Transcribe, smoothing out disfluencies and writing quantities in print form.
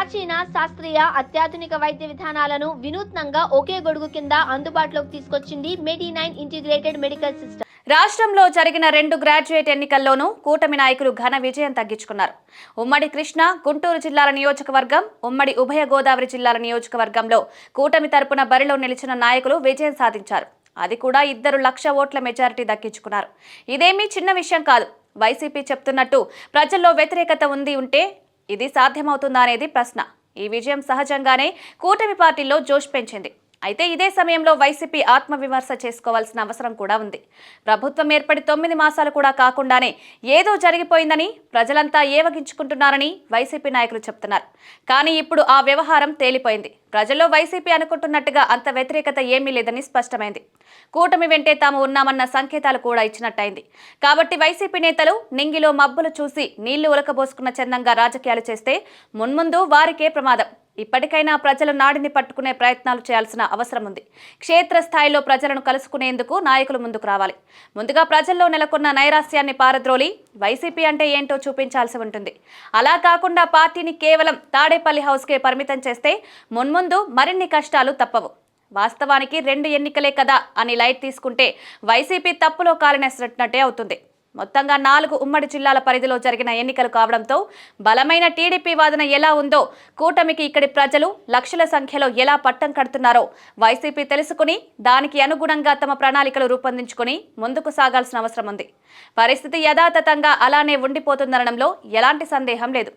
ప్రాచీన శాస్త్రీయ అత్యాధునిక వైద్య విధానాలను వినూత్నంగా ఒకే గొడుగు కింద అందుబాటులోకి తీసుకొచ్చింది మెడి9 ఇంటిగ్రేటెడ్ మెడికల్ సిస్టమ్. రాష్ట్రంలో జరిగిన 2 గ్రాడ్యుయేట్ ఎన్నికల్లోనూ కూటమి నాయకులు ఘన విజయం దక్కించుకున్నారు. ఉమ్మడి కృష్ణా, గుంటూరు జిల్లాల నియోజకవర్గం, ఉమ్మడి ఉభయ గోదావరి జిల్లాల నియోజకవర్గంలో కూటమి తరపున బరిలో నిలిచిన నాయకులు విజయం సాధించారు. అది కూడా 2 లక్షల ఓట్ల మెజారిటీ దక్కించుకున్నారు. ఇదేమీ చిన్న విషయం కాదు. వైసీపీ చెప్తున్నట్టు ప్రజల్లో వ్యతిరేకత ఉంటే ఇది సాధ్యమవుతుందా అనేది ప్రశ్న. ఈ విజయం సహజంగానే కూటమి పార్టీల్లో జోష్ పెంచింది. అయితే ఇదే సమయంలో వైసీపీ ఆత్మవిమర్శ చేసుకోవాల్సిన అవసరం కూడా ఉంది. ప్రభుత్వం ఏర్పడి 9 మాసాలు కూడా కాకుండానే ఏదో జరిగిపోయిందని ప్రజలంతా ఏవగించుకుంటున్నారని వైసీపీ నాయకులు చెప్తున్నారు. కానీ ఇప్పుడు ఆ వ్యవహారం తేలిపోయింది. ప్రజల్లో వైసీపీ అనుకుంటున్నట్టుగా అంత వ్యతిరేకత ఏమీ లేదని స్పష్టమైంది. కూటమి వెంటే తాము ఉన్నామన్న సంకేతాలు కూడా ఇచ్చినట్టయింది. కాబట్టి వైసీపీ నేతలు నింగిలో మబ్బులు చూసి నీళ్లు ఉలకబోసుకున్న చందంగా రాజకీయాలు చేస్తే మున్ముందు వారికే ప్రమాదం. ఇప్పటికైనా ప్రజలు నాడిని పట్టుకునే ప్రయత్నాలు చేయాల్సిన అవసరం ఉంది. క్షేత్రస్థాయిలో ప్రజలను కలుసుకునేందుకు నాయకులు ముందుకు రావాలి. ముందుగా ప్రజల్లో నెలకొన్న నైరాస్యాన్ని పారద్రోలి వైసీపీ అంటే ఏంటో చూపించాల్సి ఉంటుంది. అలా కాకుండా పార్టీని కేవలం తాడేపల్లి హౌస్కే పరిమితం చేస్తే మున్ముందు మరిన్ని కష్టాలు తప్పవు. వాస్తవానికి 2 ఎన్నికలే కదా అని లైట్ తీసుకుంటే వైసీపీ తప్పులో కాలనేసినట్టే అవుతుంది. మొత్తంగా 4 ఉమ్మడి జిల్లాల పరిధిలో జరిగిన ఎన్నికలు కావడంతో బలమైన టీడీపీ వాదన ఎలా ఉందో కూటమికి ఇక్కడి ప్రజలు లక్షల సంఖ్యలో ఎలా పట్టం కడుతున్నారో వైసీపీ తెలుసుకుని దానికి అనుగుణంగా తమ ప్రణాళికలు రూపొందించుకుని ముందుకు సాగాల్సిన అవసరం ఉంది. పరిస్థితి యథాతథంగా అలానే ఉండిపోతుందనడంలో ఎలాంటి సందేహం లేదు.